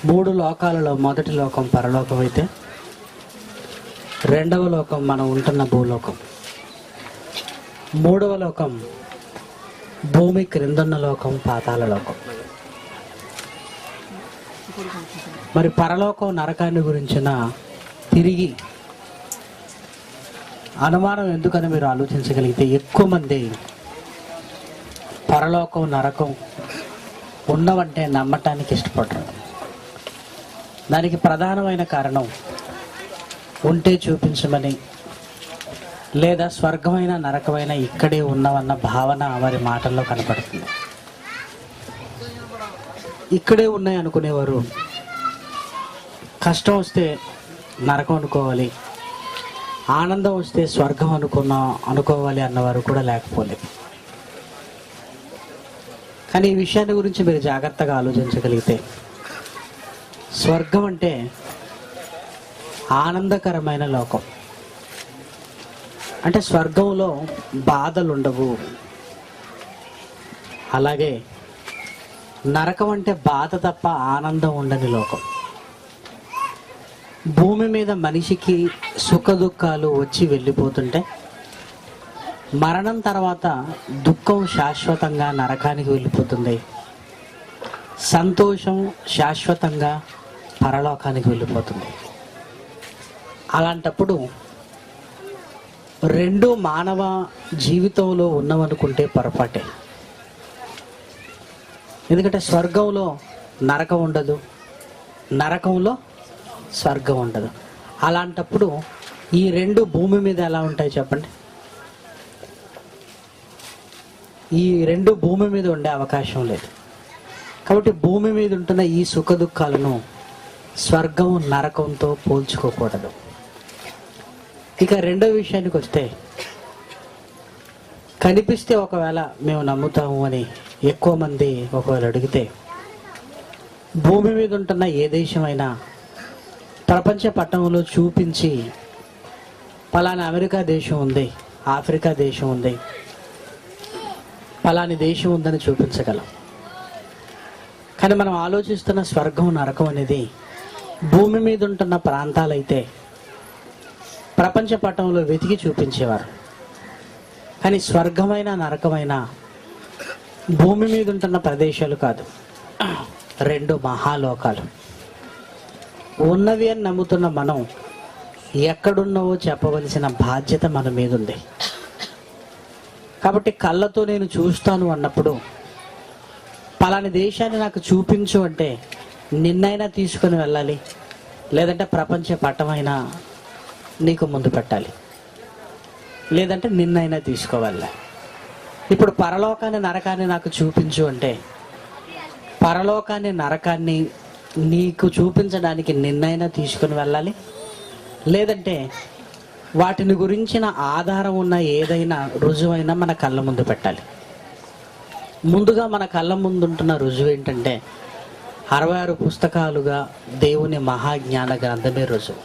మూడు లోకాలలో మొదటి లోకం పరలోకం అయితే, రెండవ లోకం మనం ఉంటున్న భూలోకం, మూడవ లోకం భూమి క్రిందున్న లోకం పాతాళ లోకం. మరి పరలోకం నరకాన్ని గురించిన తిరిగి అనుమానం ఎందుకని మీరు ఆలోచించగలిగితే, ఎక్కువ మంది పరలోకం నరకం ఉన్నవంటే నమ్మటానికి ఇష్టపడరు. దానికి ప్రధానమైన కారణం ఉంటే చూపించమని, లేదా స్వర్గమైన నరకమైన ఇక్కడే ఉన్నవన్న భావన వారి మాటల్లో కనపడుతుంది. ఇక్కడే ఉన్నాయి అనుకునేవారు కష్టం వస్తే నరకం అనుకోవాలి, ఆనందం వస్తే స్వర్గం అనుకోవాలి అన్నవారు కూడా లేకపోలేదు. కానీ ఈ విషయాన్ని గురించి మీరు జాగ్రత్తగా ఆలోచించగలిగితే, స్వర్గం అంటే ఆనందకరమైన లోకం. అంటే స్వర్గంలో బాధలు ఉండవు. అలాగే నరకం అంటే బాధ తప్ప ఆనందం ఉండని లోకం. భూమి మీద మనిషికి సుఖ దుఃఖాలు వచ్చి వెళ్ళిపోతుంటే, మరణం తర్వాత దుఃఖం శాశ్వతంగా నరకానికి వెళ్ళిపోతుంది, సంతోషం శాశ్వతంగా పరలోకానికి వెళ్ళిపోతుంది. అలాంటప్పుడు రెండు మానవ జీవితంలో ఉన్నవనుకుంటే పొరపాటే. ఎందుకంటే స్వర్గంలో నరకం ఉండదు, నరకంలో స్వర్గం ఉండదు. అలాంటప్పుడు ఈ రెండు భూమి మీద ఎలా ఉంటాయి చెప్పండి? ఈ రెండు భూమి మీద ఉండే అవకాశం లేదు. కాబట్టి భూమి మీద ఉంటున్న ఈ సుఖ దుఃఖాలను స్వర్గం నరకంతో పోల్చుకోకూడదు. ఇక రెండో విషయానికి వస్తే, కనిపిస్తే ఒకవేళ మేము నమ్ముతాము అని ఎక్కువ మంది ఒకవేళ అడిగితే, భూమి మీద ఉంటున్న ఏ దేశమైనా ప్రపంచ పట్టణంలో చూపించి పలానా అమెరికా దేశం ఉంది, ఆఫ్రికా దేశం ఉంది, పలాని దేశం ఉందని చూపించగలం. కానీ మనం ఆలోచిస్తున్న స్వర్గం నరకం అనేది భూమి మీద ఉంటున్న ప్రాంతాలైతే ప్రపంచ పటంలో వెతికి చూపించేవారు. కానీ స్వర్గమైన నరకమైన భూమి మీద ఉంటున్న ప్రదేశాలు కాదు, రెండు మహాలోకాలు. ఉన్నవి అని నమ్ముతున్న మనం ఎక్కడున్నావో చెప్పవలసిన బాధ్యత మన మీద ఉంది. కాబట్టి కళ్ళతో నేను చూస్తాను అన్నప్పుడు, పలాని దేశాన్ని నాకు చూపించు అంటే నిన్నైనా తీసుకొని వెళ్ళాలి, లేదంటే ప్రపంచ పటమైనా నీకు ముందు పెట్టాలి, లేదంటే నిన్నైనా తీసుకోవాలి. ఇప్పుడు పరలోకాన్ని నరకాన్ని నాకు చూపించు అంటే, పరలోకాన్ని నరకాన్ని నీకు చూపించడానికి నిన్నైనా తీసుకొని వెళ్ళాలి, లేదంటే వాటిని గురించిన ఆధారం ఉన్న ఏదైనా రుజువైనా మన కళ్ళ ముందు పెట్టాలి. ముందుగా మన కళ్ళ ముందు ఉంటున్న రుజువు ఏంటంటే, 66 పుస్తకాలుగా దేవుని మహాజ్ఞాన గ్రంథమే రుజువు.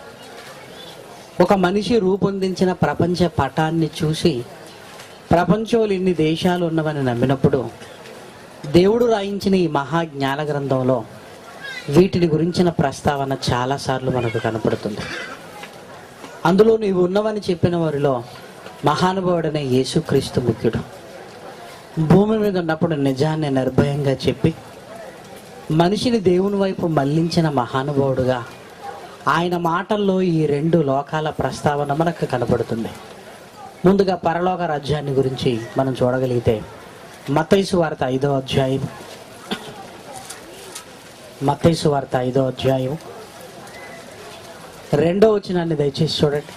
ఒక మనిషి రూపొందించిన ప్రపంచ పటాన్ని చూసి ప్రపంచంలో ఇన్ని దేశాలు ఉన్నవని నమ్మినప్పుడు, దేవుడు రాయించిన ఈ మహాజ్ఞాన గ్రంథంలో వీటిని గురించిన ప్రస్తావన చాలాసార్లు మనకు కనపడుతుంది. అందులో నీవు ఉన్నవని చెప్పిన వారిలో మహానుభావుడైన యేసుక్రీస్తు ముఖ్యుడు. భూమి మీద ఉన్నప్పుడు నిజాన్ని నిర్భయంగా చెప్పి మనిషిని దేవుని వైపు మళ్లించిన మహానుభావుడుగా ఆయన మాటల్లో ఈ రెండు లోకాల ప్రస్తావన మనకు కనపడుతుంది. ముందుగా పరలోక రాజ్యాన్ని గురించి మనం చూడగలిగితే, మత్తయి సువార్త 5వ అధ్యాయం, మత్తయి సువార్త 5వ అధ్యాయం 2వ వచనాన్ని దయచేసి చూడండి.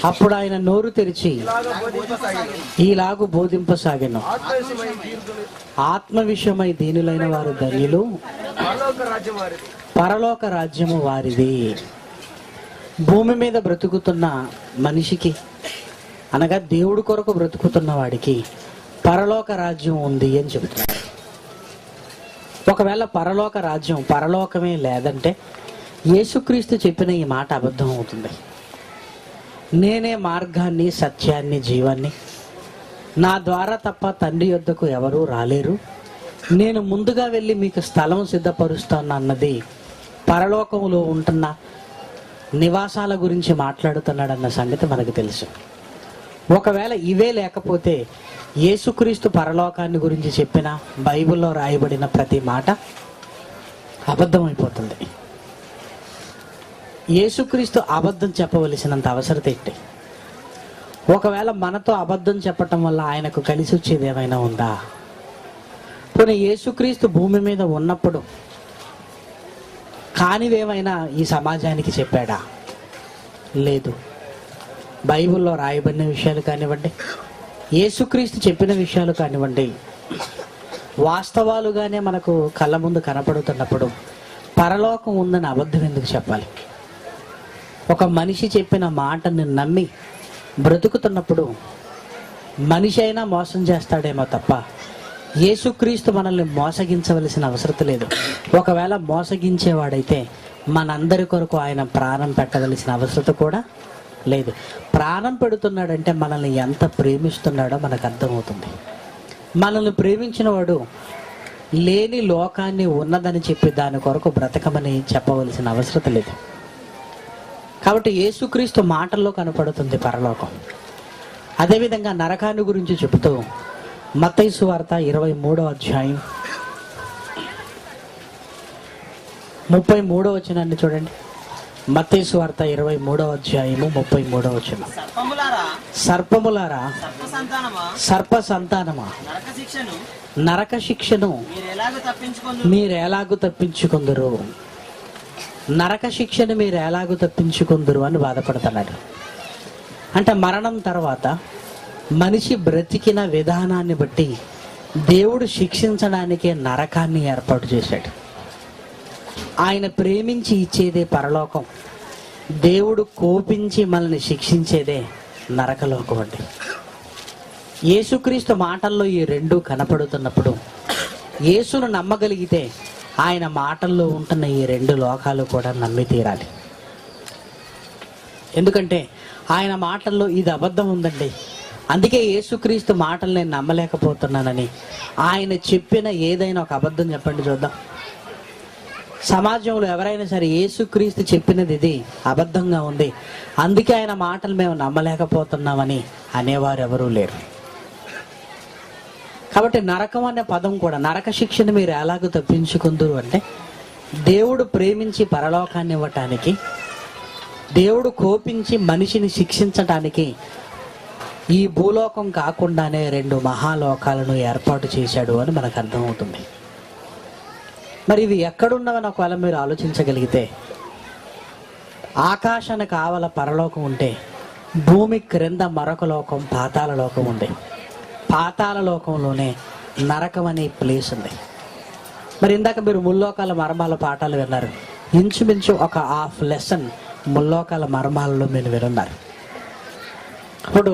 అప్పుడు ఆయన నోరు తెరిచి ఈలాగు బోధింపసాగెను, ఆత్మ విషయమై దీనులైన వారు ధన్యులు, పరలోక రాజ్యము వారిది. భూమి మీద బ్రతుకుతున్న మనిషికి, అనగా దేవుడి కొరకు బ్రతుకుతున్న వాడికి పరలోక రాజ్యం ఉంది అని చెబుతున్నారు. ఒకవేళ పరలోక రాజ్యం, పరలోకమే లేదంటే యేసుక్రీస్తు చెప్పిన ఈ మాట అబద్ధం అవుతుంది. నేనే మార్గాన్ని, సత్యాన్ని, జీవాన్ని, నా ద్వారా తప్ప తండ్రి యొద్దకు ఎవరూ రాలేరు, నేను ముందుగా వెళ్ళి మీకు స్థలం సిద్ధపరుస్తాను అన్నది పరలోకంలో ఉంటున్న నివాసాల గురించి మాట్లాడుతున్నాడన్న సంగతి మనకు తెలుసు. ఒకవేళ ఇవే లేకపోతే యేసుక్రీస్తు పరలోకాన్ని గురించి చెప్పిన బైబిల్లో రాయబడిన ప్రతి మాట అబద్ధమైపోతుంది. యేసుక్రీస్తు అబద్ధం చెప్పవలసినంత అవసరం ఏంటి? ఒకవేళ మనతో అబద్ధం చెప్పటం వల్ల ఆయనకు కలిసి వచ్చేది ఏమైనా ఉందా? పోనీ యేసుక్రీస్తు భూమి మీద ఉన్నప్పుడు కానివేమైనా ఈ సమాజానికి చెప్పాడా? లేదు. బైబిల్లో రాయబడిన విషయాలు కానివ్వండి, యేసుక్రీస్తు చెప్పిన విషయాలు కానివ్వండి, వాస్తవాలుగానే మనకు కళ్ళ ముందు కనపడుతున్నప్పుడు పరలోకం ఉందని అబద్ధం ఎందుకు చెప్పాలి? ఒక మనిషి చెప్పిన మాటని నమ్మి బ్రతుకుతున్నప్పుడు మనిషి అయినా మోసం చేస్తాడేమో తప్ప యేసుక్రీస్తు మనల్ని మోసగించవలసిన అవసరం లేదు. ఒకవేళ మోసగించేవాడైతే మనందరి కొరకు ఆయన ప్రాణం పెట్టవలసిన అవసరం కూడా లేదు. ప్రాణం పెడుతున్నాడంటే మనల్ని ఎంత ప్రేమిస్తున్నాడో మనకు అర్థమవుతుంది. మనల్ని ప్రేమించిన వాడు లేని లోకాన్ని ఉన్నదని చెప్పి దాని కొరకు బ్రతకమని చెప్పవలసిన అవసరం లేదు. కాబట్టి యేసుక్రీస్తు మాటల్లో కనపడుతుంది పరలోకం. అదేవిధంగా నరకాన్ని గురించి చెబుతూ మత్తయి సువార్త 23వ అధ్యాయం 33వ వచనాన్ని చూడండి. మత్తయి సువార్త 23వ అధ్యాయము 33వ వచనం. సర్పములారా, సర్ప సంతానమా, నరక శిక్షను మీరెలాగూ తప్పించుకుందరు, నరక శిక్షను మీరు ఎలాగూ తప్పించుకుందరు అని బాధపడుతున్నాడు. అంటే మరణం తర్వాత మనిషి బ్రతికిన విధానాన్ని బట్టి దేవుడు శిక్షించడానికే నరకాన్ని ఏర్పాటు చేశాడు. ఆయన ప్రేమించి ఇచ్చేదే పరలోకం, దేవుడు కోపించి మనల్ని శిక్షించేదే నరకలోకం అండి. యేసుక్రీస్తు మాటల్లో ఈ రెండు కనపడుతున్నప్పుడు యేసును నమ్మగలిగితే ఆయన మాటల్లో ఉంటున్న ఈ రెండు లోకాలు కూడా నమ్మి తీరాలి. ఎందుకంటే ఆయన మాటల్లో ఇది అబద్ధం ఉందండి, అందుకే యేసుక్రీస్తు మాటలు నేను నమ్మలేకపోతున్నానని ఆయన చెప్పిన ఏదైనా ఒక అబద్ధం చెప్పండి చూద్దాం. సమాజంలో ఎవరైనా సరే యేసుక్రీస్తు చెప్పినది ఇది అబద్ధంగా ఉంది, అందుకే ఆయన మాటలు మేము నమ్మలేకపోతున్నామని అనేవారు ఎవరూ లేరు. కాబట్టి నరకం అనే పదం కూడా, నరక శిక్షను మీరు ఎలాగో తప్పించుకుందరు అంటే దేవుడు ప్రేమించి పరలోకాన్ని ఇవ్వటానికి, దేవుడు కోపించి మనిషిని శిక్షించటానికి ఈ భూలోకం కాకుండానే రెండు మహాలోకాలను ఏర్పాటు చేశాడు అని మనకు అర్థమవుతుంది. మరి ఇవి ఎక్కడున్నవని ఒకవేళ మీరు ఆలోచించగలిగితే, ఆకాశానికి కావల పరలోకం ఉంటే భూమి క్రింద మరొక లోకం పాతాళ లోకం ఉంది. పాతాళ లోకంలోనే నరకం అనే ప్లేస్ ఉంది. మరి ఇందాక మీరు ముల్లోకాల మర్మాల పాఠాలు విన్నారు. ఇంచుమించు ఒక హాఫ్ లెసన్ ముల్లోకాల మర్మాలలో మీరు విన్నారు. ఇప్పుడు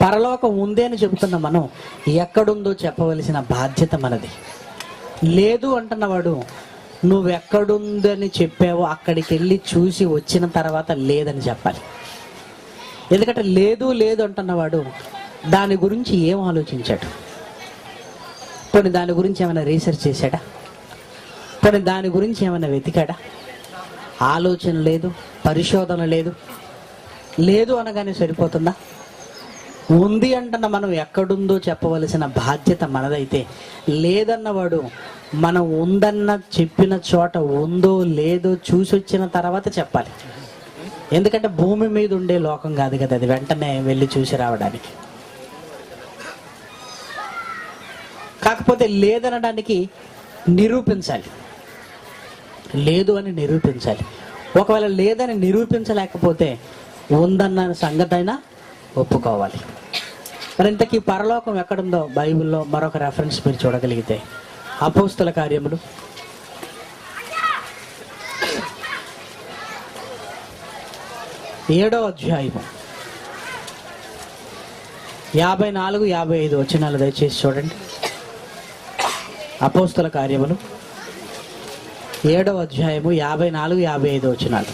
పరలోకం ఉంది అని చెబుతున్న మనం ఎక్కడుందో చెప్పవలసిన బాధ్యత మనది. లేదు అంటున్నవాడు నువ్వెక్కడుందని చెప్పావో అక్కడికి వెళ్ళి చూసి వచ్చిన తర్వాత లేదని చెప్పాలి. ఎందుకంటే లేదు లేదు అంటున్నవాడు దాని గురించి ఏం ఆలోచించాడు? పోనీ దాని గురించి ఏమైనా రీసెర్చ్ చేశాడా? పోనీ దాని గురించి ఏమైనా వెతికాడా? ఆలోచన లేదు, పరిశోధన లేదు. లేదు అనగానే సరిపోతుందా? ఉంది అంటున్న మనం ఎక్కడుందో చెప్పవలసిన బాధ్యత మనదైతే, లేదన్నవాడు మనం ఉందన్న చెప్పిన చోట ఉందో లేదో చూసి వచ్చిన తర్వాత చెప్పాలి. ఎందుకంటే భూమి మీద ఉండే లోకం కాదు కదా అది, వెంటనే వెళ్ళి చూసి రావడానికి. కాకపోతే లేదనడానికి నిరూపించాలి, లేదు అని నిరూపించాలి. ఒకవేళ లేదని నిరూపించలేకపోతే ఉందన్న సంగతి అయినా ఒప్పుకోవాలి. మరి ఇంతకీ పరలోకం ఎక్కడుందో బైబిల్లో మరొక రెఫరెన్స్ మీరు చూడగలిగితే అపోస్తుల కార్యములు 7వ అధ్యాయము 54, 55 వచనాలు దయచేసి చూడండి. అపోస్తుల కార్యములు 7వ అధ్యాయము 54, 55 వచనాలు.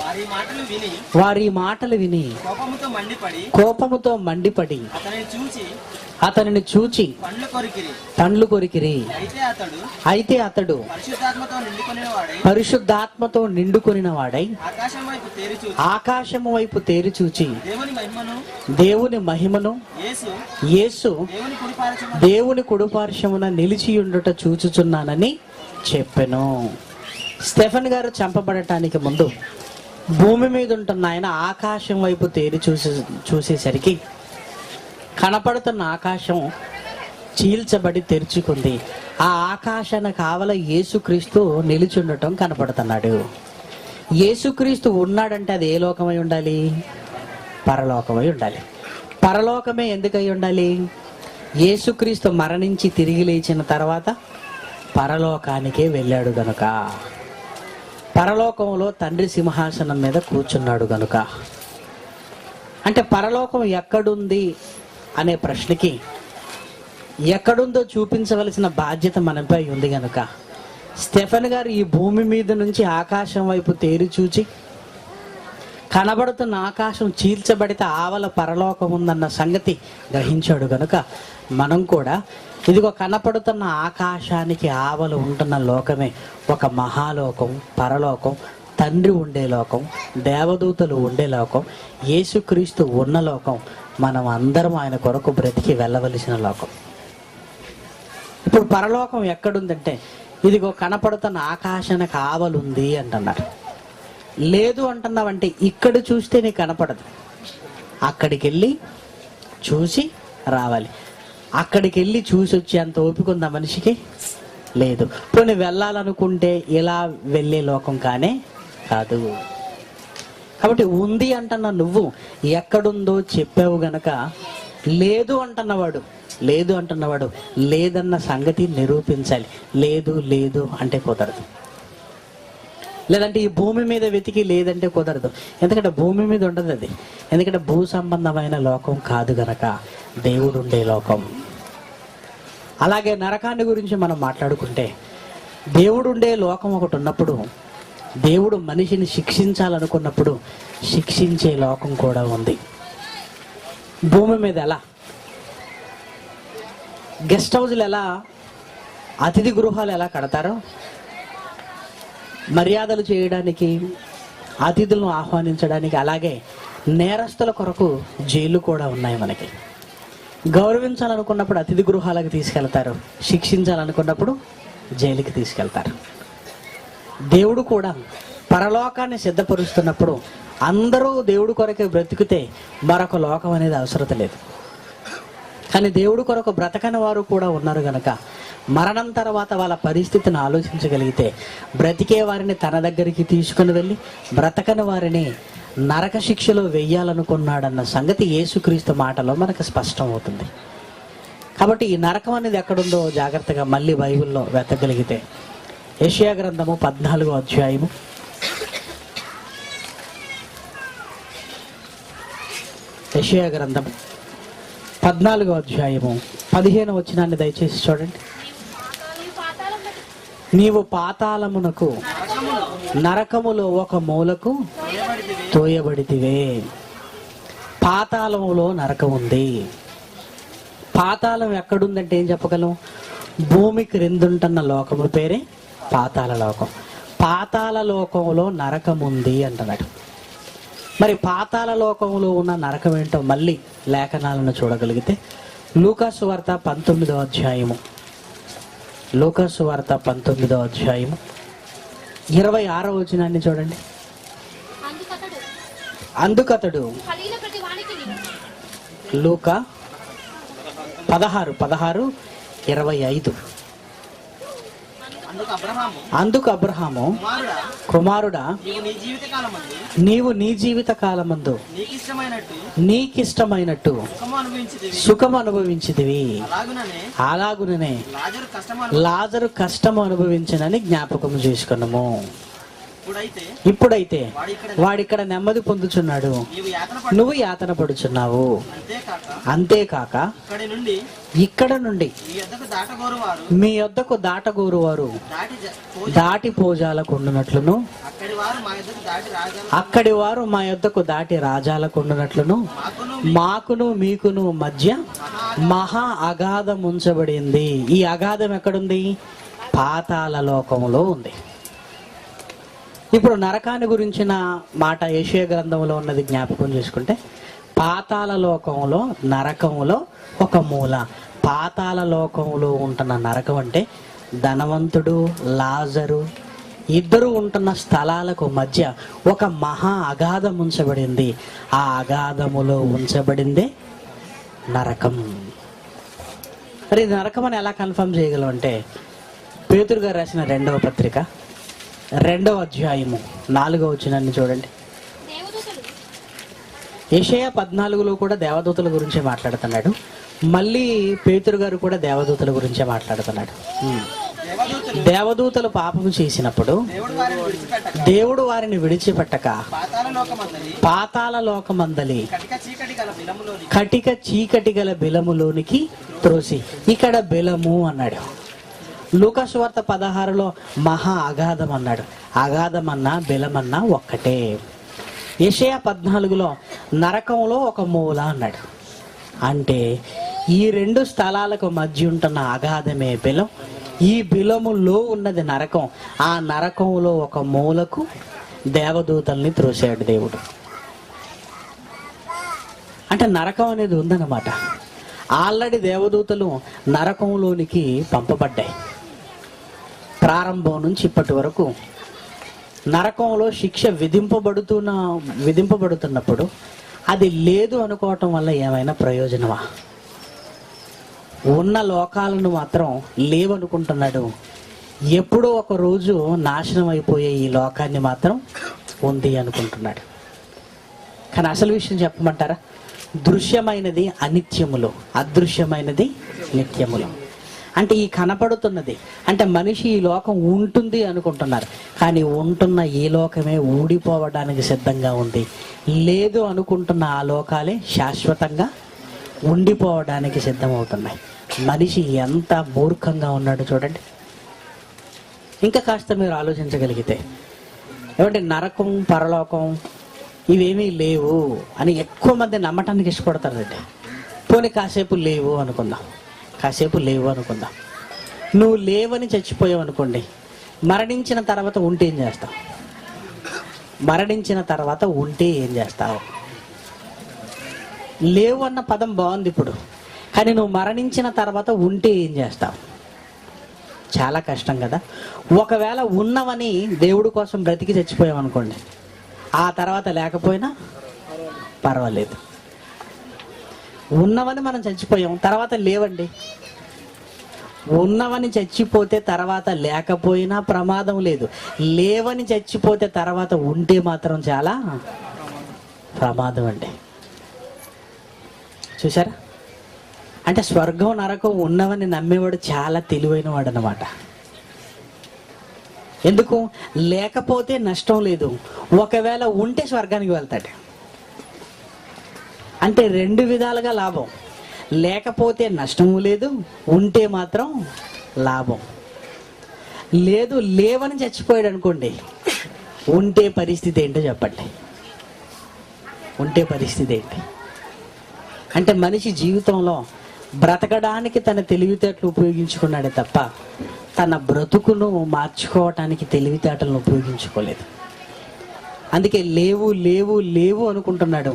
వారి మాటలు విని కోపముతో మండిపడి అతనిని చూచి పండ్లు కొరికిరి. అయితే అతడు పరిశుద్ధాత్మతో నిండుకొనిన వాడై ఆకాశము వైపు తేరి చూచి దేవుని మహిమను యేసు దేవుని కుడిపార్శ్వమున నిలిచియుండుట చూచుచున్నానని చెప్పెను. స్టెఫెన్ గారు చంపబడటానికి ముందు భూమి మీద ఉంటున్న ఆయన ఆకాశం వైపు తేరి చూసేసరికి కనపడుతున్న ఆకాశం చీల్చబడి తెరుచుకుంది. ఆ ఆకాశాన్ని కావల యేసుక్రీస్తు నిలిచుండటం కనపడుతున్నాడు. యేసుక్రీస్తు ఉన్నాడంటే అది ఏ లోకమై ఉండాలి? పరలోకమై ఉండాలి. పరలోకమే ఎందుకై ఉండాలి? యేసుక్రీస్తు మరణించి తిరిగి లేచిన తర్వాత పరలోకానికే వెళ్ళాడు గనుక, పరలోకంలో తండ్రి సింహాసనం మీద కూర్చున్నాడు గనుక. అంటే పరలోకం ఎక్కడుంది అనే ప్రశ్నకి ఎక్కడుందో చూపించవలసిన బాధ్యత మనపై ఉంది గనుక స్టెఫెన్ గారు ఈ భూమి మీద నుంచి ఆకాశం వైపు తేరి చూచి కనబడుతున్న ఆకాశం చీల్చబడితే ఆవల పరలోకం ఉందన్న సంగతి గ్రహించాడు గనుక మనం కూడా ఇదిగో కనపడుతున్న ఆకాశానికి ఆవల ఉంటున్న లోకమే ఒక మహాలోకం, పరలోకం, తండ్రి ఉండే లోకం, దేవదూతలు ఉండే లోకం, యేసుక్రీస్తు ఉన్న లోకం, మనం అందరం ఆయన కొరకు బ్రతికి వెళ్ళవలసిన లోకం. ఇప్పుడు పరలోకం ఎక్కడుందంటే ఇదిగో కనపడుతున్న ఆకాశానికి ఆవలుంది అంటున్నారు. లేదు అంటున్నావంటే ఇక్కడ చూస్తే నీకు కనపడదు, అక్కడికి వెళ్ళి చూసి రావాలి. అక్కడికి వెళ్ళి చూసి వచ్చేంత ఓపిక ఉందా మనిషికి? లేదు. పోనీ వెళ్ళాలనుకుంటే ఇలా వెళ్ళే లోకం కానే కాదు. కాబట్టి ఉంది అంటున్న నువ్వు ఎక్కడుందో చెప్పావు గనక లేదు అంటున్నవాడు లేదన్న సంగతి నిరూపించాలి. లేదు లేదు అంటే కుదరదు. లేదంటే ఈ భూమి మీద వెతికి లేదంటే కుదరదు. ఎందుకంటే భూమి మీద ఉండదు అది. ఎందుకంటే భూ సంబంధమైన లోకం కాదు గనక దేవుడు ఉండే లోకం. అలాగే నరకాన్ని గురించి మనం మాట్లాడుకుంటే దేవుడు ఉండే లోకం ఒకటి ఉన్నప్పుడు, దేవుడు మనిషిని శిక్షించాలనుకున్నప్పుడు శిక్షించే లోకం కూడా ఉంది. భూమి మీద ఎలా గెస్ట్ హౌస్లు, ఎలా అతిథి గృహాలు ఎలా కడతారో మర్యాదలు చేయడానికి, అతిథులను ఆహ్వానించడానికి, అలాగే నేరస్తుల కొరకు జైలు కూడా ఉన్నాయి మనకి. గౌరవించాలనుకున్నప్పుడు అతిథి గృహాలకు తీసుకెళ్తారు, శిక్షించాలనుకున్నప్పుడు జైలుకి తీసుకెళ్తారు. దేవుడు కూడా పరలోకాన్ని సిద్ధపరుస్తున్నప్పుడు అందరూ దేవుడు కొరకే బ్రతికితే మరొక లోకం అనేది అవసరం లేదు. కానీ దేవుడు కొరకు బ్రతకని వారు కూడా ఉన్నారు గనక మరణం తర్వాత వాళ్ళ పరిస్థితిని ఆలోచించగలిగితే బ్రతికే వారిని తన దగ్గరికి తీసుకుని వెళ్ళి బ్రతకని వారిని నరక శిక్షలో వెయ్యాలనుకున్నాడన్న సంగతి యేసుక్రీస్తు మాటలో మనకు స్పష్టం అవుతుంది. కాబట్టి ఈ నరకం అనేది ఎక్కడుందో జాగ్రత్తగా మళ్ళీ బైబిల్లో వెతకగలిగితే యెషయా గ్రంథము 14వ అధ్యాయము 15వ వచనాన్ని దయచేసి చూడండి. నీవు పాతాళమునకు నరకములో ఒక మూలకు తోయబడితివే. పాతాళములో నరకం ఉంది. పాతాళం ఎక్కడుందంటే ఏం చెప్పగలం? భూమికి రెండుంటున్న లోకము పేరే పాతాళ లోకం. పాతాళ లోకంలో నరకం ఉంది అంటున్నాడు. మరి పాతాళ లోకంలో ఉన్న నరకం ఏంటో మళ్ళీ లేఖనాలను చూడగలిగితే లూకాసు వార్త 19వ అధ్యాయము 26వ వచనాన్ని చూడండి. అందుకతడు లూకా 16:25 అందుకు అబ్రహాము కుమారుడా, నీవు నీ జీవిత కాలమందు నీకిష్టమైనట్టు సుఖము అనుభవించితివి, అలాగుననే లాజరు కష్టము అనుభవించనని జ్ఞాపకం చేసుకున్నాము. ఇప్పుడైతే వాడిక్కడ నెమ్మది పొందుచున్నాడు, నువ్వు యాతన పడుచున్నావు. అంతేకాక ఇక్కడ నుండి మీ యొద్దకు దాటగోరు వారు దాటి పోజాలకు ఉండునట్లును, అక్కడి వారు మా యొద్దకు దాటి రాజాలకు ఉండునట్లును మాకును మీకును మధ్య మహా అగాధం ఉంచబడింది. ఈ అగాధం ఎక్కడుంది? పాతాళ లోకంలో ఉంది. ఇప్పుడు నరకాన్ని గురించిన మాట యెషయా గ్రంథంలో ఉన్నది జ్ఞాపకం చేసుకుంటే, పాతాళ లోకంలో నరకంలో ఒక మూల. పాతాళ లోకంలో ఉంటున్న నరకం అంటే ధనవంతుడు లాజరు ఇద్దరు ఉంటున్న స్థలాలకు మధ్య ఒక మహా అగాధం ఉంచబడింది. ఆ అగాధములో ఉంచబడిందే నరకం. మరి నరకం అని ఎలా కన్ఫర్మ్ చేయగలం అంటే, పేతురు గారు రాసిన 2వ పత్రిక 2వ అధ్యాయము 4వ వచనాన్ని చూడండి. యెషయా 14లో కూడా దేవదూతల గురించే మాట్లాడుతున్నాడు. మళ్ళీ పేతురు గారు కూడా దేవదూతల గురించే మాట్లాడుతున్నాడు. దేవదూతలు పాపము చేసినప్పుడు దేవుడు వారిని విడిచిపెట్టక పాతాళ లోకమందలి కటిక చీకటి గల బిలములోనికి త్రోసి. ఇక్కడ బిలము అన్నాడు. లూకా సువార్త 16లో మహా అగాధం అన్నాడు. అగాధం అన్నా బిలమన్నా ఒక్కటే. యెషయా 14లో నరకంలో ఒక మూల అన్నాడు. అంటే ఈ 2 స్థలాలకు మధ్య ఉంటున్న అగాధమే బిలం, ఈ బిలములో ఉన్నది నరకం. ఆ నరకంలో ఒక మూలకు దేవదూతల్ని త్రోసాడు దేవుడు. అంటే నరకం అనేది ఉందన్నమాట. ఆల్రెడీ దేవదూతలు నరకంలోనికి పంపబడ్డాయి. ప్రారంభం నుంచి ఇప్పటి వరకు నరకంలో శిక్ష విధింపబడుతున్నప్పుడు అది లేదు అనుకోవటం వల్ల ఏమైనా ప్రయోజనమా? ఉన్న లోకాలను మాత్రం లేవనుకుంటున్నాడు. ఎప్పుడో ఒక రోజు నాశనం అయిపోయే ఈ లోకాన్ని మాత్రం ఉంది అనుకుంటున్నాడు. కానీ అసలు విషయం చెప్పమంటారా? దృశ్యమైనది అనిత్యములు, అదృశ్యమైనది నిత్యములు. అంటే ఈ కనపడుతున్నది అంటే మనిషి ఈ లోకం ఉంటుంది అనుకుంటున్నారు, కానీ ఉంటున్న ఈ లోకమే ఊడిపోవడానికి సిద్ధంగా ఉంది. లేదు అనుకుంటున్న ఆ లోకాలే శాశ్వతంగా ఉండిపోవడానికి సిద్ధమవుతున్నాయి. మనిషి ఎంత మూర్ఖంగా ఉన్నాడు చూడండి. ఇంకా కాస్త మీరు ఆలోచించగలిగితే, ఏమంటే నరకం పరలోకం ఇవేమీ లేవు అని ఎక్కువ మంది నమ్మటానికి ఇష్టపడతారండి. పోనీ కాసేపు లేవు అనుకుందాం. నువ్వు లేవని చచ్చిపోయావు అనుకోండి, మరణించిన తర్వాత ఉంటే ఏం చేస్తావు? లేవు అన్న పదం బాగుంది ఇప్పుడు, కానీ నువ్వు మరణించిన తర్వాత ఉంటే ఏం చేస్తావు? చాలా కష్టం కదా. ఒకవేళ ఉన్నవని దేవుడి కోసం బ్రతికి చచ్చిపోయావు అనుకోండి, ఆ తర్వాత లేకపోయినా పర్వాలేదు. ఉన్నవని మనం చచ్చిపోయాం, తర్వాత లేవండి. ఉన్నవని చచ్చిపోతే తర్వాత లేకపోయినా ప్రమాదం లేదు. లేవని చచ్చిపోతే తర్వాత ఉంటే మాత్రం చాలా ప్రమాదం అండి. చూసారా? అంటే స్వర్గం నరకం ఉన్నవని నమ్మేవాడు చాలా తెలివైన వాడు అన్నమాట. ఎందుకు? లేకపోతే నష్టం లేదు, ఒకవేళ ఉంటే స్వర్గానికి వెళ్తాడు. అంటే 2 విధాలుగా లాభం. లేకపోతే నష్టము లేదు, ఉంటే మాత్రం లాభం లేదు. లేవని చచ్చిపోయాడు అనుకోండి, ఉంటే పరిస్థితి ఏంటో చెప్పండి. అంటే మనిషి జీవితంలో బ్రతకడానికి తన తెలివితేటలు ఉపయోగించుకున్నాడే తప్ప తన బ్రతుకును మార్చుకోవటానికి తెలివితేటలను ఉపయోగించుకోలేదు. అందుకే లేవు అనుకుంటున్నాడు.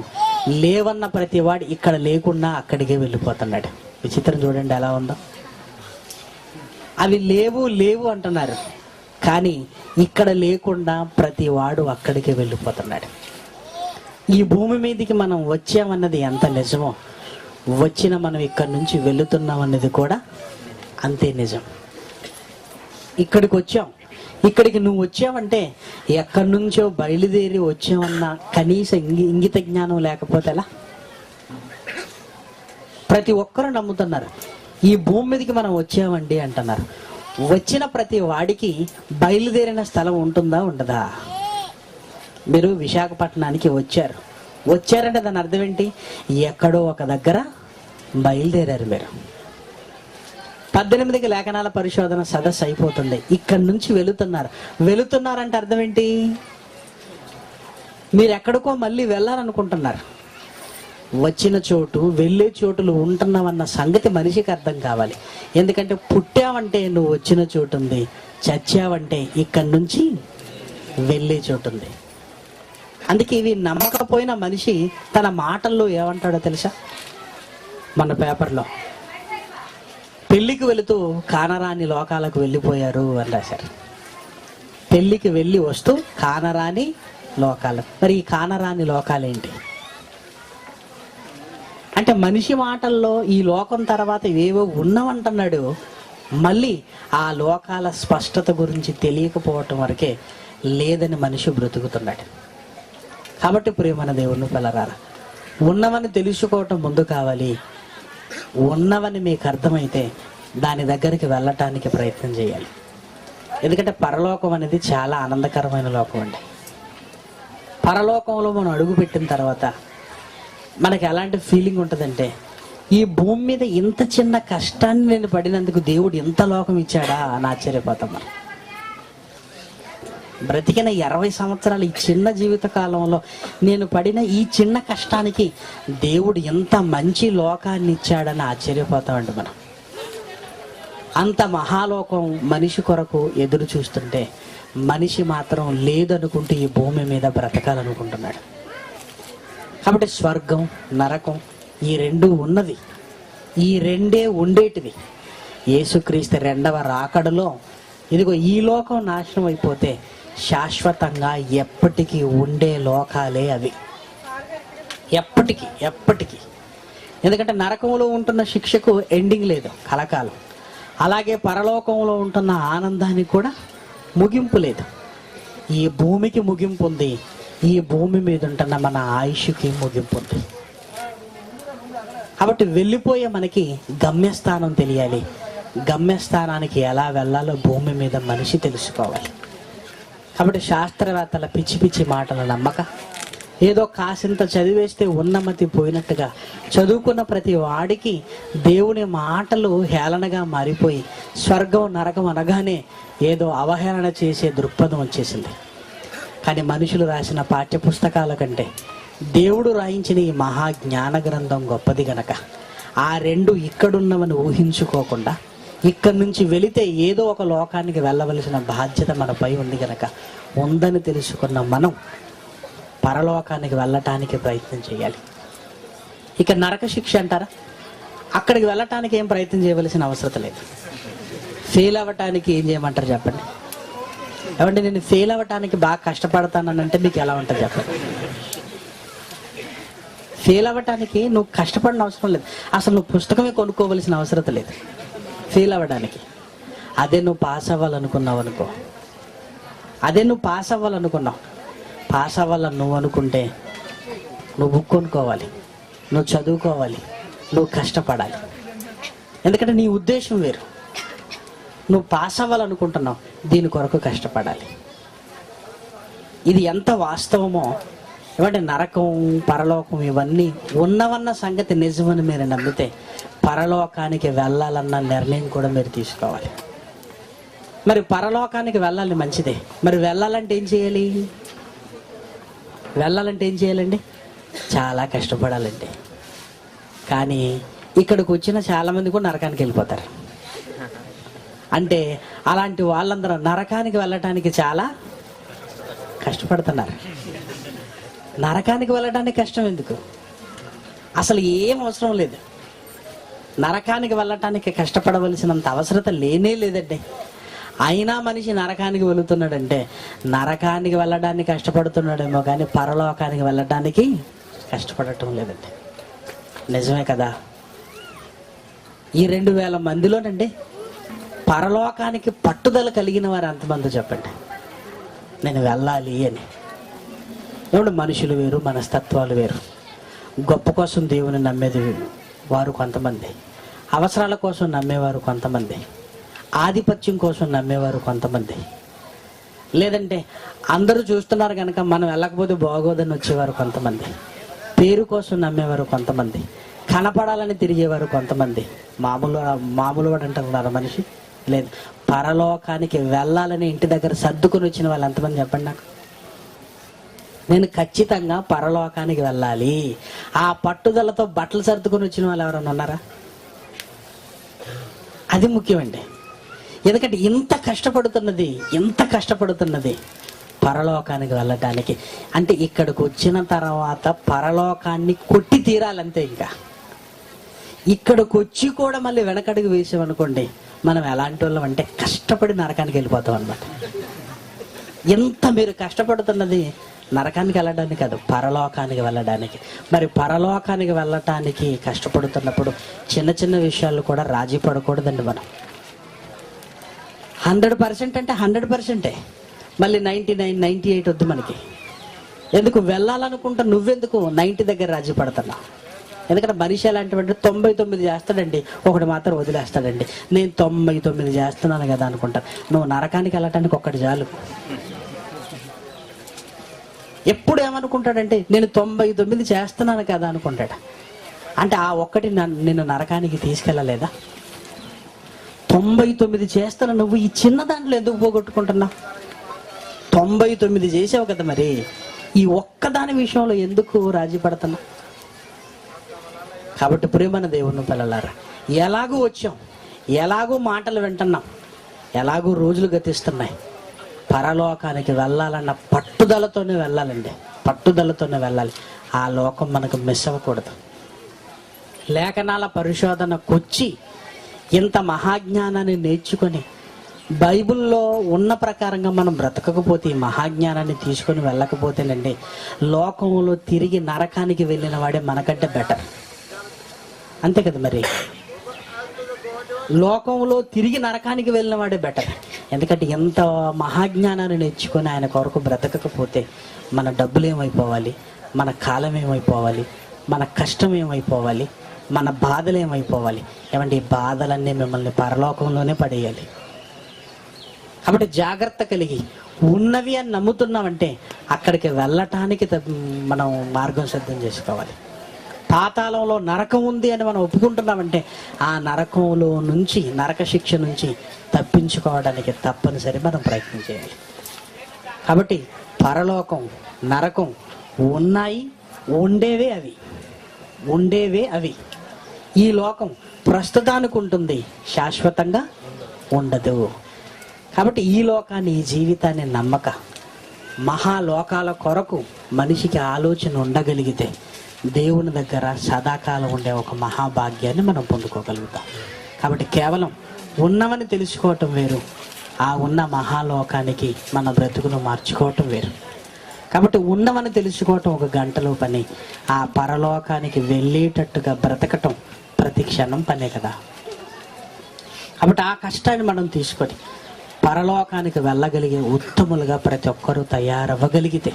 లేవన్న ప్రతి వాడు ఇక్కడ లేకుండా అక్కడికే వెళ్ళిపోతున్నాడు. విచిత్రం చూడండి ఎలా ఉందో. అవి లేవు అంటున్నారు, కానీ ఇక్కడ లేకుండా ప్రతి వాడు అక్కడికే వెళ్ళిపోతున్నాడు. ఈ భూమి మీదకి మనం వచ్చామన్నది ఎంత నిజమో, వచ్చిన మనం ఇక్కడి నుంచి వెళుతున్నాం అన్నది కూడా అంతే నిజం. ఇక్కడికి వచ్చాం, ఇక్కడికి నువ్వు వచ్చావంటే ఎక్కడి నుంచో బయలుదేరి వచ్చావన్న కనీస ఇంగిత జ్ఞానం లేకపోతే ఎలా? ప్రతి ఒక్కరూ నమ్ముతున్నారు ఈ భూమి మీదకి మనం వచ్చామండి అంటున్నారు. వచ్చిన ప్రతి వాడికి బయలుదేరిన స్థలం ఉంటుందా ఉండదా? మీరు విశాఖపట్నానికి వచ్చారంటే దాని అర్థం ఏంటి? ఎక్కడో ఒక దగ్గర బయలుదేరారు మీరు. 18కి లేఖనాల పరిశోధన సదస్సు అయిపోతుంది, ఇక్కడి నుంచి వెళుతున్నారంటే అర్థం ఏంటి? మీరు ఎక్కడికో మళ్ళీ వెళ్ళాలనుకుంటున్నారు. వచ్చిన చోటు వెళ్ళే చోటులు ఉంటున్నామన్న సంగతి మనిషికి అర్థం కావాలి. ఎందుకంటే పుట్టావంటే నువ్వు వచ్చిన చోటు ఉంది, చచ్చావంటే ఇక్కడి నుంచి వెళ్ళే చోటు ఉంది. అందుకే ఇవి నమ్మకపోయిన మనిషి తన మాటల్లో ఏమంటాడో తెలుసా? మన పేపర్లో పెళ్లికి వెళుతూ కానరాని లోకాలకు వెళ్ళిపోయారు అని రాశారు. పెళ్లికి వెళ్ళి వస్తూ కానరాని లోకాలు. మరి ఈ కానరాని లోకాలేంటి అంటే, మనిషి మాటల్లో ఈ లోకం తర్వాత ఏవో ఉన్నవంటున్నాడు. మళ్ళీ ఆ లోకాల స్పష్టత గురించి తెలియకపోవటం వరకే లేదని మనిషి బ్రతుకుతున్నాడు. కాబట్టి ప్రియమైన దేవుని పిల్లరారా, ఉన్నవని తెలుసుకోవటం ముందు కావాలి. ఉన్నవని మీకు అర్థమైతే దాని దగ్గరికి వెళ్ళటానికి ప్రయత్నం చేయాలి. ఎందుకంటే పరలోకం అనేది చాలా ఆనందకరమైన లోకం అండి. పరలోకంలో మనం అడుగు పెట్టిన తర్వాత మనకి ఎలాంటి ఫీలింగ్ ఉంటుందంటే, ఈ భూమి మీద ఇంత చిన్న కష్టాన్ని నేను పడినందుకు దేవుడు ఎంత లోకం ఇచ్చాడా అని ఆశ్చర్యపోతాం. మనం బ్రతికిన 20 సంవత్సరాలు ఈ చిన్న జీవిత కాలంలో నేను పడిన ఈ చిన్న కష్టానికి దేవుడు ఎంత మంచి లోకాన్ని ఇచ్చాడని ఆశ్చర్యపోతామండి మనం. అంత మహాలోకం మనిషి కొరకు ఎదురు చూస్తుంటే మనిషి మాత్రం లేదనుకుంటూ ఈ భూమి మీద బ్రతకాలనుకుంటున్నాడు. కాబట్టి స్వర్గం నరకం ఈ రెండు ఉన్నది, ఈ రెండే ఉండేటివి. యేసుక్రీస్తు రెండవ రాకడలో ఇదిగో ఈ లోకం నాశనం అయిపోతే శాశ్వతంగా ఎప్పటికీ ఉండే లోకాలే అవి, ఎప్పటికీ. ఎందుకంటే నరకంలో ఉంటున్న శిక్షకు ఎండింగ్ లేదు, కలకాలం. అలాగే పరలోకంలో ఉంటున్న ఆనందానికి కూడా ముగింపు లేదు. ఈ భూమికి ముగింపు ఉంది, ఈ భూమి మీద ఉంటున్న మన ఆయుష్కి ముగింపు ఉంది. కాబట్టి వెళ్ళిపోయే మనకి గమ్యస్థానం తెలియాలి. గమ్యస్థానానికి ఎలా వెళ్ళాలో భూమి మీద మనిషి తెలుసుకోవాలి. కాబట్టి శాస్త్రవేత్తల పిచ్చి మాటలు నమ్మక, ఏదో కాసింత చదివేస్తే ఉన్నమతి పోయినట్టుగా చదువుకున్న ప్రతి వాడికి దేవుని మాటలు హేళనగా మారిపోయి స్వర్గం నరకం అనగానే ఏదో అవహేళన చేసే దృక్పథం వచ్చేసింది. కానీ మనుషులు రాసిన పాఠ్యపుస్తకాల కంటే దేవుడు రాయించిన ఈ మహా జ్ఞాన గ్రంథం గొప్పది గనక ఆ రెండు ఇక్కడున్నవని ఊహించుకోకుండా ఇక్కడి నుంచి వెళితే ఏదో ఒక లోకానికి వెళ్ళవలసిన బాధ్యత మనపై ఉంది గనక ఉందని తెలుసుకున్న మనం పరలోకానికి వెళ్ళటానికి ప్రయత్నం చేయాలి. ఇక నరక శిక్ష అంటారా, అక్కడికి వెళ్ళటానికి ఏం ప్రయత్నం చేయవలసిన అవసరం లేదు. ఫెయిల్ అవ్వటానికి ఏం చేయమంటారు చెప్పండి? ఏమంటే నేను ఫెయిల్ అవ్వటానికి బాగా కష్టపడతానంటే మీకు ఎలా ఉంటుంది చెప్పండి? ఫెయిల్ అవ్వటానికి నువ్వు కష్టపడిన అవసరం లేదు, అసలు నువ్వు పుస్తకమే కొనుక్కోవలసిన అవసరం లేదు ఫెయిల్ అవ్వడానికి. అదే నువ్వు పాస్ అవ్వాలనుకున్నావు, పాస్ అవ్వాలని నువ్వు అనుకుంటే నువ్వు బుక్ కొనుక్కోవాలి, నువ్వు చదువుకోవాలి, నువ్వు కష్టపడాలి. ఎందుకంటే నీ ఉద్దేశం వేరు. నువ్వు పాస్ అవ్వాలనుకుంటున్నావు, దీని కొరకు కష్టపడాలి. ఇది ఎంత వాస్తవమో, ఏమంటే నరకం పరలోకం ఇవన్నీ ఉన్నవన్న సంగతి నిజమని మీరు నమ్మితే పరలోకానికి వెళ్ళాలన్న నిర్ణయం కూడా మీరు తీసుకోవాలి. మరి పరలోకానికి వెళ్ళాలి మంచిదే, మరి వెళ్ళాలంటే ఏం చేయాలండి? చాలా కష్టపడాలండి. కానీ ఇక్కడికి వచ్చిన చాలామంది కూడా నరకానికి వెళ్ళిపోతారు. అంటే అలాంటి వాళ్ళందరూ నరకానికి వెళ్ళటానికి చాలా కష్టపడుతున్నారు. నరకానికి వెళ్ళడానికి కష్టం ఎందుకు? అసలు ఏం అవసరం లేదు. నరకానికి వెళ్ళటానికి కష్టపడవలసినంత అవసరత లేనే లేదండి. అయినా మనిషి నరకానికి వెళుతున్నాడంటే నరకానికి వెళ్ళడానికి కష్టపడుతున్నాడేమో కానీ పరలోకానికి వెళ్ళడానికి కష్టపడటం లేదండి. నిజమే కదా? ఈ 2000 మందిలోనండి పరలోకానికి పట్టుదల కలిగిన వారు ఎంతమంది చెప్పండి? నేను వెళ్ళాలి అని. ఏమంటే మనుషులు వేరు, మనస్తత్వాలు వేరు. గొప్ప కోసం దేవుని నమ్మేది వారు కొంతమంది, అవసరాల కోసం నమ్మేవారు కొంతమంది, ఆధిపత్యం కోసం నమ్మేవారు కొంతమంది. లేదంటే అందరూ చూస్తున్నారు కనుక మనం వెళ్ళకపోతే బాగోదని వచ్చేవారు కొంతమంది, పేరు కోసం నమ్మేవారు కొంతమంది, కనపడాలని తిరిగేవారు కొంతమంది. మామూలు వాడు అంటారు మనిషి. లేదు, పరలోకానికి వెళ్ళాలని ఇంటి దగ్గర సర్దుకుని వచ్చిన వాళ్ళు ఎంతమంది చెప్పండి నాకు. నేను ఖచ్చితంగా పరలోకానికి వెళ్ళాలి, ఆ పట్టుదలతో బట్టలు సర్దుకుని వచ్చిన వాళ్ళు ఎవరైనా ఉన్నారా? అది ముఖ్యమండి. ఎందుకంటే ఇంత కష్టపడుతున్నది పరలోకానికి వెళ్ళటానికి. అంటే ఇక్కడికి వచ్చిన తర్వాత పరలోకాన్ని కొట్టి తీరాలంతే. ఇంకా ఇక్కడికి వచ్చి కూడా మళ్ళీ వెనకడుగు వేసామనుకోండి, మనం ఎలాంటి వాళ్ళం అంటే కష్టపడి నరకానికి వెళ్ళిపోతాం అన్నమాట. ఎంత మీరు కష్టపడుతున్నది నరకానికి వెళ్ళడానికి కాదు, పరలోకానికి వెళ్ళడానికి. మరి పరలోకానికి వెళ్ళటానికి కష్టపడుతున్నప్పుడు చిన్న చిన్న విషయాలు కూడా రాజీ పడకూడదండి. మనం 100% అంటే 100%, మళ్ళీ 99, 98 వద్దు మనకి. ఎందుకు వెళ్ళాలనుకుంటా? నువ్వెందుకు 90 దగ్గర రాజీ పడుతున్నావు? ఎందుకంటే మనిషి ఎలాంటివంటే 99 చేస్తాడండి, ఒకటి మాత్రం వదిలేస్తాడండి. నేను 99 చేస్తున్నాను కదా అనుకుంటాను. నువ్వు నరకానికి వెళ్ళటానికి ఒక్కటి చాలు. ఎప్పుడు ఏమనుకుంటాడంటే నేను 99 చేస్తున్నాను కదా అనుకుంటాడు. అంటే ఆ ఒక్కటి నిన్ను నరకానికి తీసుకెళ్ళలేదా? 99 చేస్తాను, నువ్వు ఈ చిన్న దాంట్లో ఎందుకు పోగొట్టుకుంటున్నావు? 99 చేసావు కదా, మరి ఈ ఒక్కదాని విషయంలో ఎందుకు రాజీ పడుతున్నావు? కాబట్టి ప్రియమైన దేవుని పిల్లలారా, ఎలాగూ వచ్చాం, ఎలాగూ మాటలు వింటున్నాం, ఎలాగూ రోజులు గతిస్తున్నాయి. పరలోకానికి వెళ్ళాలన్న పట్టుదలతోనే వెళ్ళాలండి, పట్టుదలతోనే వెళ్ళాలి. ఆ లోకం మనకు మిస్ అవ్వకూడదు. లేఖనాల పరిశోధనకొచ్చి ఇంత మహాజ్ఞానాన్ని నేర్చుకొని బైబిల్లో ఉన్న ప్రకారంగా మనం బ్రతకకపోతే, ఈ మహాజ్ఞానాన్ని తీసుకొని వెళ్ళకపోతేనండి, లోకంలో తిరిగి నరకానికి వెళ్ళిన వాడే మనకంటే బెటర్. అంతే కదా మరి. లోకంలో తిరిగి నరకానికి వెళ్ళిన వాడే బెటర్. ఎందుకంటే ఎంత మహాజ్ఞానాన్ని నేర్చుకొని ఆయన కొరకు బ్రతకకపోతే మన డబ్బులు ఏమైపోవాలి, మన కాలం ఏమైపోవాలి, మన కష్టం ఏమైపోవాలి, మన బాధలు ఏమైపోవాలి? ఏమంటే ఈ బాధలన్నీ మిమ్మల్ని పరలోకంలోనే పడేయాలి. కాబట్టి జాగ్రత్త కలిగి ఉన్నవి అని నమ్ముతున్నామంటే అక్కడికి వెళ్ళటానికి మనం మార్గం సిద్ధం చేసుకోవాలి. పాతాళంలో నరకం ఉంది అని మనం ఒప్పుకుంటున్నామంటే ఆ నరకంలో నుంచి, నరక శిక్ష నుంచి తప్పించుకోవడానికి తప్పనిసరి మనం ప్రయత్నం చేయాలి. కాబట్టి పరలోకం, నరకం ఉన్నాయి, ఉండేవే అవి. ఈ లోకం ప్రస్తుతానికి ఉంటుంది, శాశ్వతంగా ఉండదు. కాబట్టి ఈ లోకాన్ని, ఈ జీవితాన్ని నమ్మక మహాలోకాల కొరకు మనిషికి ఆలోచన ఉండగలిగితే దేవుని దగ్గర సదాకాలం ఉండే ఒక మహాభాగ్యాన్ని మనం పొందుకోగలుగుతాం. కాబట్టి కేవలం ఉన్నవని తెలుసుకోవటం వేరు, ఆ ఉన్న మహాలోకానికి మన బ్రతుకును మార్చుకోవటం వేరు. కాబట్టి ఉన్నవని తెలుసుకోవటం ఒక గంటలో పని, ఆ పరలోకానికి వెళ్ళేటట్టుగా బ్రతకటం ప్రతి క్షణం పనే కదా. కాబట్టి ఆ కష్టాన్ని మనం తీసుకొని పరలోకానికి వెళ్ళగలిగే ఉత్తములుగా ప్రతి ఒక్కరూ తయారవ్వగలిగితే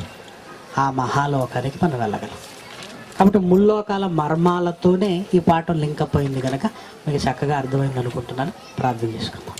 ఆ మహాలోకానికి మనం వెళ్ళగలం. కాబట్టి ముల్లోకాల మర్మాలతోనే ఈ పాఠం లింక్ అప్ అయింది కనుక మీకు చక్కగా అర్థమైంది అనుకుంటున్నాను. ప్రార్థన చేసుకుందాం.